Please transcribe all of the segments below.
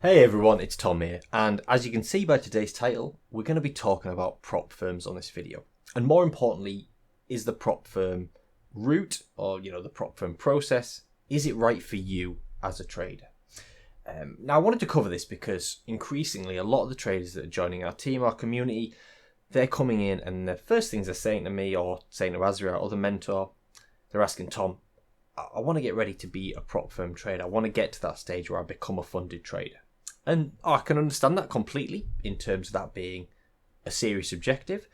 Hey everyone, it's Tom here, and as you can see by today's title, we're going to be talking about prop firms on this video. And more importantly, is the prop firm route, or the prop firm process, is it right for you as a trader? Now I wanted to cover this because increasingly a lot of the traders that are joining our team, our community, they're coming in and the first things they're saying to me or saying to Azria, our other mentor, they're asking, Tom, I want to get ready to be a prop firm trader. I want to get to that stage where I become a funded trader. And I can understand that completely in terms of that being a serious objective.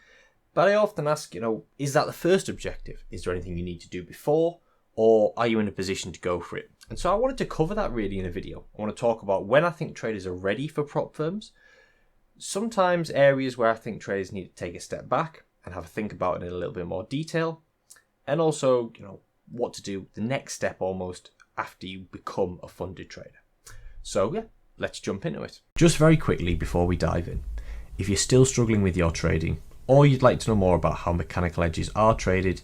But I often ask, is that the first objective? Is there anything you need to do before? Or are you in a position to go for it? And so I wanted to cover that really in a video. I want to talk about when I think traders are ready for prop firms. Sometimes areas where I think traders need to take a step back and have a think about it in a little bit more detail. And also, what to do the next step almost after you become a funded trader. So yeah, let's jump into it. Just very quickly before we dive in, if you're still struggling with your trading or you'd like to know more about how mechanical edges are traded,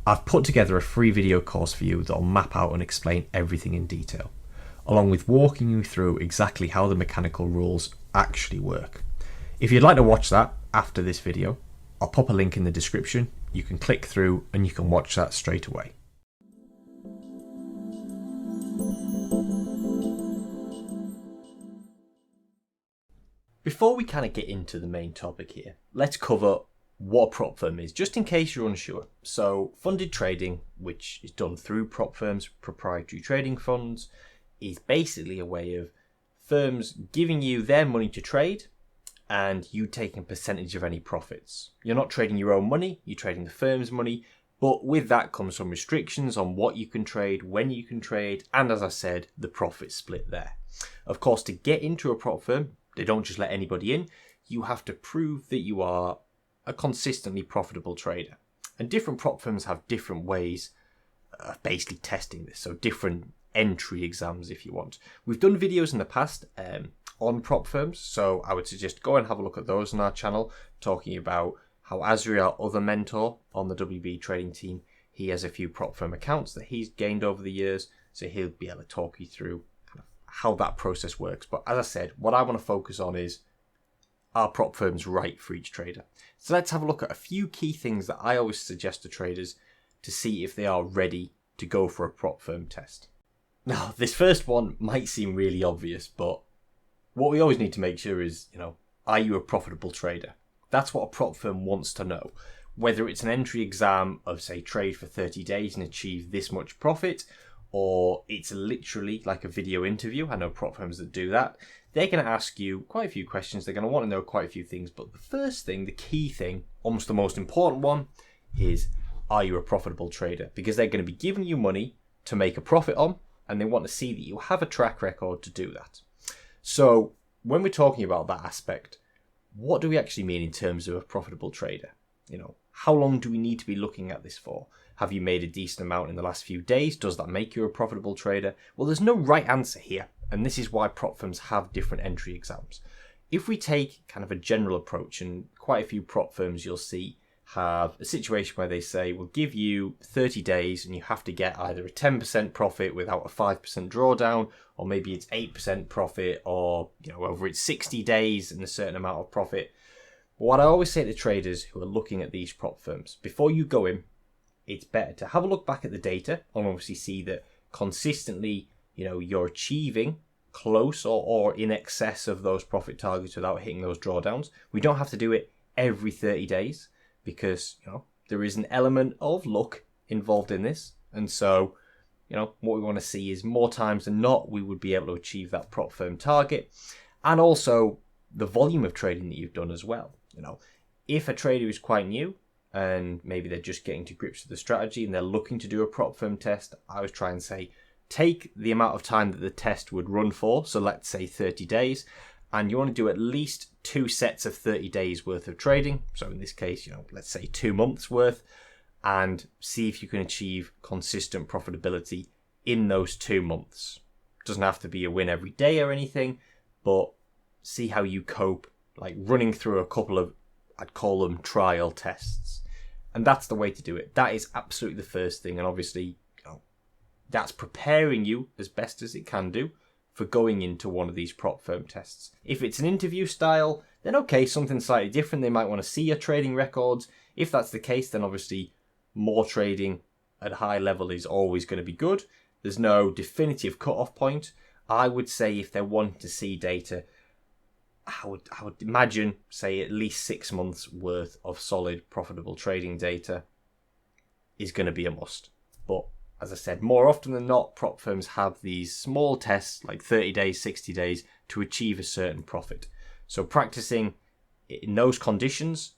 I've put together a free video course for you that'll map out and explain everything in detail, along with walking you through exactly how the mechanical rules actually work. If you'd like to watch that after this video, I'll pop a link in the description. You can click through and you can watch that straight away. Before we kind of get into the main topic here, let's cover what a prop firm is, just in case you're unsure. So funded trading, which is done through prop firms, proprietary trading funds, is basically a way of firms giving you their money to trade and you taking a percentage of any profits. You're not trading your own money, you're trading the firm's money, but with that comes some restrictions on what you can trade, when you can trade, and as I said, the profit split there. Of course, to get into a prop firm, they don't just let anybody in. You have to prove that you are a consistently profitable trader. And different prop firms have different ways of basically testing this. So different entry exams, if you want. We've done videos in the past on prop firms. So I would suggest go and have a look at those on our channel, talking about how Azria, our other mentor on the WB trading team, he has a few prop firm accounts that he's gained over the years. So he'll be able to talk you through how that process works. But as I said, what I want to focus on is, are prop firms right for each trader? So let's have a look at a few key things that I always suggest to traders to see if they are ready to go for a prop firm test. Now, this first one might seem really obvious, but what we always need to make sure is, are you a profitable trader? That's what a prop firm wants to know. Whether it's an entry exam of, say, trade for 30 days and achieve this much profit, or it's literally like a video interview. I know prop firms that do that. They're going to ask you quite a few questions. They're going to want to know quite a few things. But the first thing, the key thing, almost the most important one, is, are you a profitable trader? Because they're going to be giving you money to make a profit on, and they want to see that you have a track record to do that. So when we're talking about that aspect, what do we actually mean in terms of a profitable trader? How long do we need to be looking at this for? Have you made a decent amount in the last few days? Does that make you a profitable trader? Well, there's no right answer here. And this is why prop firms have different entry exams. If we take kind of a general approach, and quite a few prop firms you'll see have a situation where they say, we'll give you 30 days and you have to get either a 10% profit without a 5% drawdown, or maybe it's 8% profit, or over it's 60 days and a certain amount of profit. What I always say to traders who are looking at these prop firms, before you go in, it's better to have a look back at the data and obviously see that consistently, you're achieving close or in excess of those profit targets without hitting those drawdowns. We don't have to do it every 30 days because, there is an element of luck involved in this. And so, what we want to see is more times than not, we would be able to achieve that prop firm target. And also the volume of trading that you've done as well. If a trader is quite new and maybe they're just getting to grips with the strategy and they're looking to do a prop firm test, I always try and say, take the amount of time that the test would run for. So let's say 30 days, and you want to do at least 2 sets of 30 days worth of trading. So in this case, let's say 2 months worth, and see if you can achieve consistent profitability in those 2 months. Doesn't have to be a win every day or anything, but see how you cope, like running through a couple of, I'd call them trial tests. And that's the way to do it. That is absolutely the first thing. And obviously, that's preparing you as best as it can do for going into one of these prop firm tests. If it's an interview style, then okay, something slightly different. They might want to see your trading records. If that's the case, then obviously more trading at a high level is always going to be good. There's no definitive cut-off point. I would say if they're wanting to see data, I would imagine, say, at least 6 months worth of solid, profitable trading data is going to be a must. But as I said, more often than not, prop firms have these small tests, like 30 days, 60 days, to achieve a certain profit. So practicing in those conditions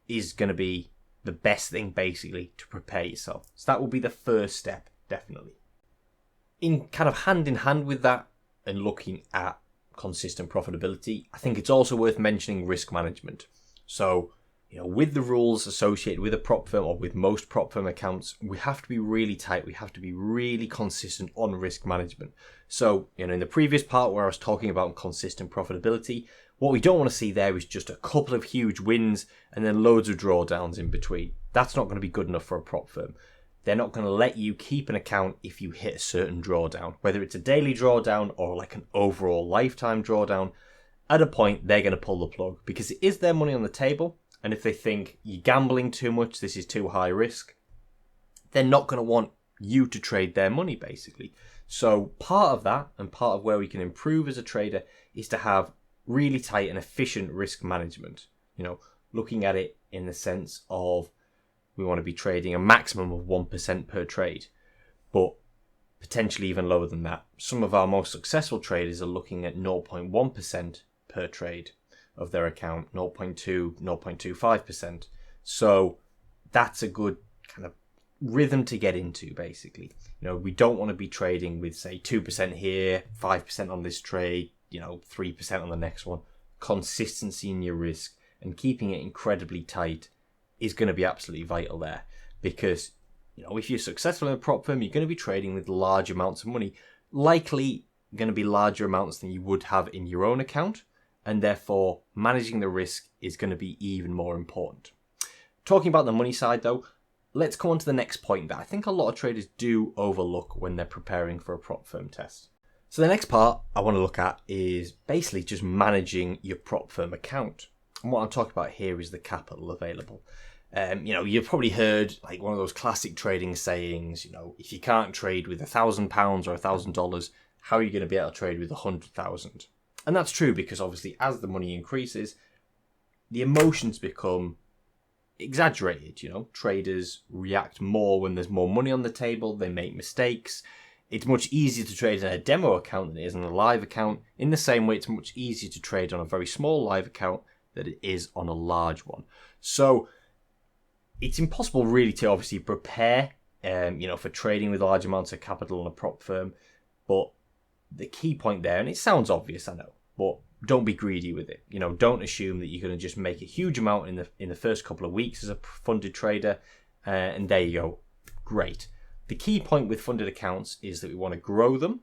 is going to be the best thing, basically, to prepare yourself. So that will be the first step, definitely. In kind of hand in hand with that and looking at consistent profitability, I think it's also worth mentioning risk management. So, with the rules associated with a prop firm or with most prop firm accounts, we have to be really tight. We have to be really consistent on risk management. So, in the previous part where I was talking about consistent profitability, what we don't want to see there is just a couple of huge wins and then loads of drawdowns in between. That's not going to be good enough for a prop firm. They're not going to let you keep an account if you hit a certain drawdown, whether it's a daily drawdown or like an overall lifetime drawdown. At a point, they're going to pull the plug because it is their money on the table. And if they think you're gambling too much, this is too high risk, they're not going to want you to trade their money, basically. So part of that and part of where we can improve as a trader is to have really tight and efficient risk management. Looking at it in the sense of we want to be trading a maximum of 1% per trade, but potentially even lower than that. Some of our most successful traders are looking at 0.1% per trade of their account, 0.2, 0.25%. So that's a good kind of rhythm to get into, basically. We don't want to be trading with, say, 2% here, 5% on this trade, 3% on the next one. Consistency in your risk and keeping it incredibly tight is going to be absolutely vital there, because if you're successful in a prop firm, you're going to be trading with large amounts of money, likely going to be larger amounts than you would have in your own account, and therefore managing the risk is going to be even more important. Talking about the money side though, let's come on to the next point that I think a lot of traders do overlook when they're preparing for a prop firm test. So the next part I want to look at is basically just managing your prop firm account. And what I'm talking about here is the capital available. You've probably heard like one of those classic trading sayings, if you can't trade with £1,000 or $1,000, how are you going to be able to trade with 100,000? And that's true because obviously as the money increases, the emotions become exaggerated. Traders react more when there's more money on the table. They make mistakes. It's much easier to trade in a demo account than it is on a live account. In the same way, it's much easier to trade on a very small live account than it is on a large one. So it's impossible really to obviously prepare, for trading with large amounts of capital on a prop firm. But the key point there, and it sounds obvious, I know, but don't be greedy with it. Don't assume that you're going to just make a huge amount in the first couple of weeks as a funded trader, and there you go, great. The key point with funded accounts is that we want to grow them.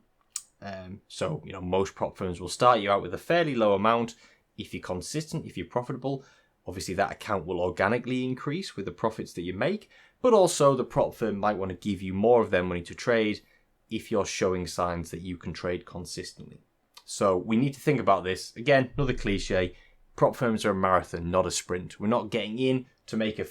So most prop firms will start you out with a fairly low amount. If you're consistent, if you're profitable, obviously that account will organically increase with the profits that you make, but also the prop firm might want to give you more of their money to trade if you're showing signs that you can trade consistently. So we need to think about this. Again, another cliche, prop firms are a marathon, not a sprint. We're not getting in to make a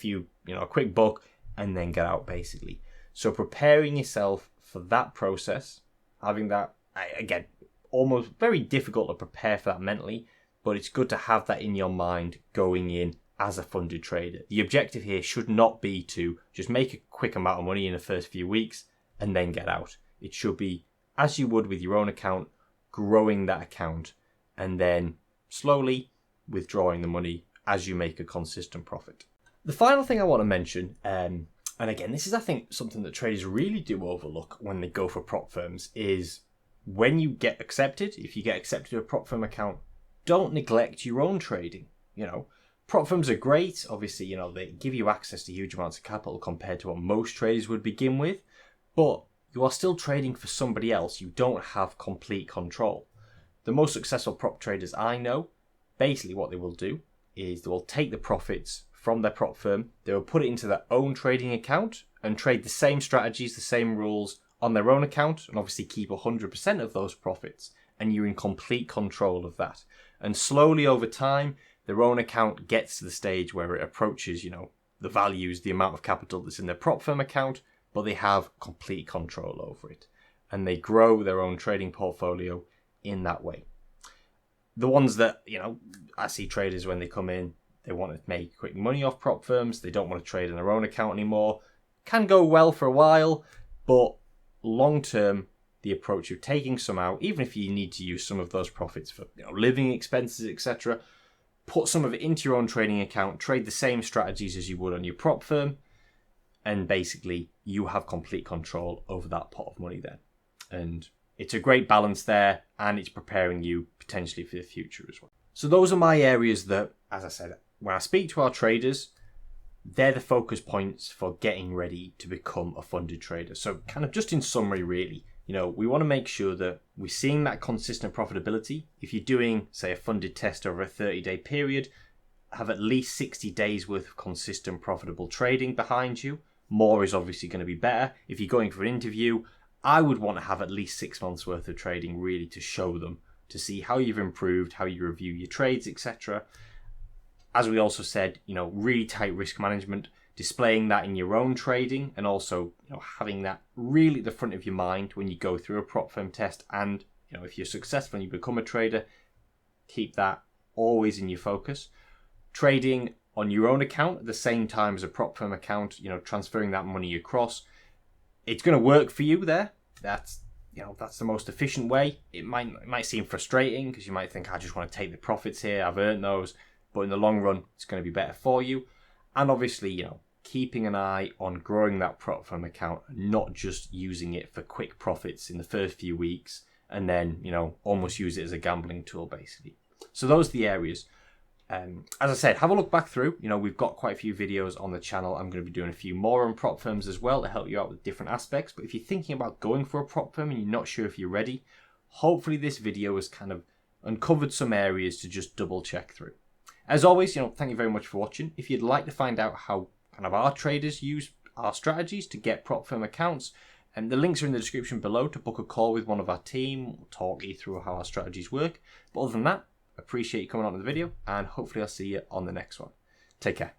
quick buck and then get out, basically. So preparing yourself for that process, having that, again, almost very difficult to prepare for that mentally, but it's good to have that in your mind going in as a funded trader. The objective here should not be to just make a quick amount of money in the first few weeks and then get out. It should be, as you would with your own account, growing that account and then slowly withdrawing the money as you make a consistent profit. The final thing I want to mention, and again, this is, I think, something that traders really do overlook when they go for prop firms, is when you get accepted, if you get accepted to a prop firm account, don't neglect your own trading. Prop firms are great. Obviously, they give you access to huge amounts of capital compared to what most traders would begin with, but you are still trading for somebody else. You don't have complete control. The most successful prop traders I know, basically what they will do is they will take the profits from their prop firm, they will put it into their own trading account and trade the same strategies, the same rules on their own account, and obviously keep 100% of those profits. and you're in complete control of that. And slowly over time, their own account gets to the stage where it approaches, the values, the amount of capital that's in their prop firm account, but they have complete control over it. And they grow their own trading portfolio in that way. The ones that, I see traders when they come in, they want to make quick money off prop firms. They don't want to trade in their own account anymore. Can go well for a while, but long term, the approach of taking some out, even if you need to use some of those profits for living expenses, etc., put some of it into your own trading account, trade the same strategies as you would on your prop firm, and basically you have complete control over that pot of money then. And it's a great balance there, and it's preparing you potentially for the future as well. So those are my areas that, as I said, when I speak to our traders, they're the focus points for getting ready to become a funded trader. So kind of just in summary, really, we want to make sure that we're seeing that consistent profitability. If you're doing, say, a funded test over a 30-day period, have at least 60 days worth of consistent profitable trading behind you. More is obviously going to be better. If you're going for an interview, I would want to have at least 6 months worth of trading really to show them, to see how you've improved, how you review your trades, etc. As we also said, really tight risk management, displaying that in your own trading, and also having that really at the front of your mind when you go through a prop firm test. And if you're successful and you become a trader, keep that always in your focus. Trading on your own account at the same time as a prop firm account, transferring that money across. It's going to work for you there. That's the most efficient way. It might seem frustrating because you might think, I just want to take the profits here, I've earned those. But in the long run, it's going to be better for you. And obviously, keeping an eye on growing that prop firm account, not just using it for quick profits in the first few weeks and then, almost use it as a gambling tool, basically. So those are the areas. As I said, have a look back through. We've got quite a few videos on the channel. I'm going to be doing a few more on prop firms as well to help you out with different aspects. But if you're thinking about going for a prop firm and you're not sure if you're ready, hopefully this video has kind of uncovered some areas to just double check through. As always, thank you very much for watching. If you'd like to find out how kind of our traders use our strategies to get prop firm accounts, and the links are in the description below to book a call with one of our team. We'll talk you through how our strategies work. But other than that, appreciate you coming on to the video, and hopefully I'll see you on the next one. Take care.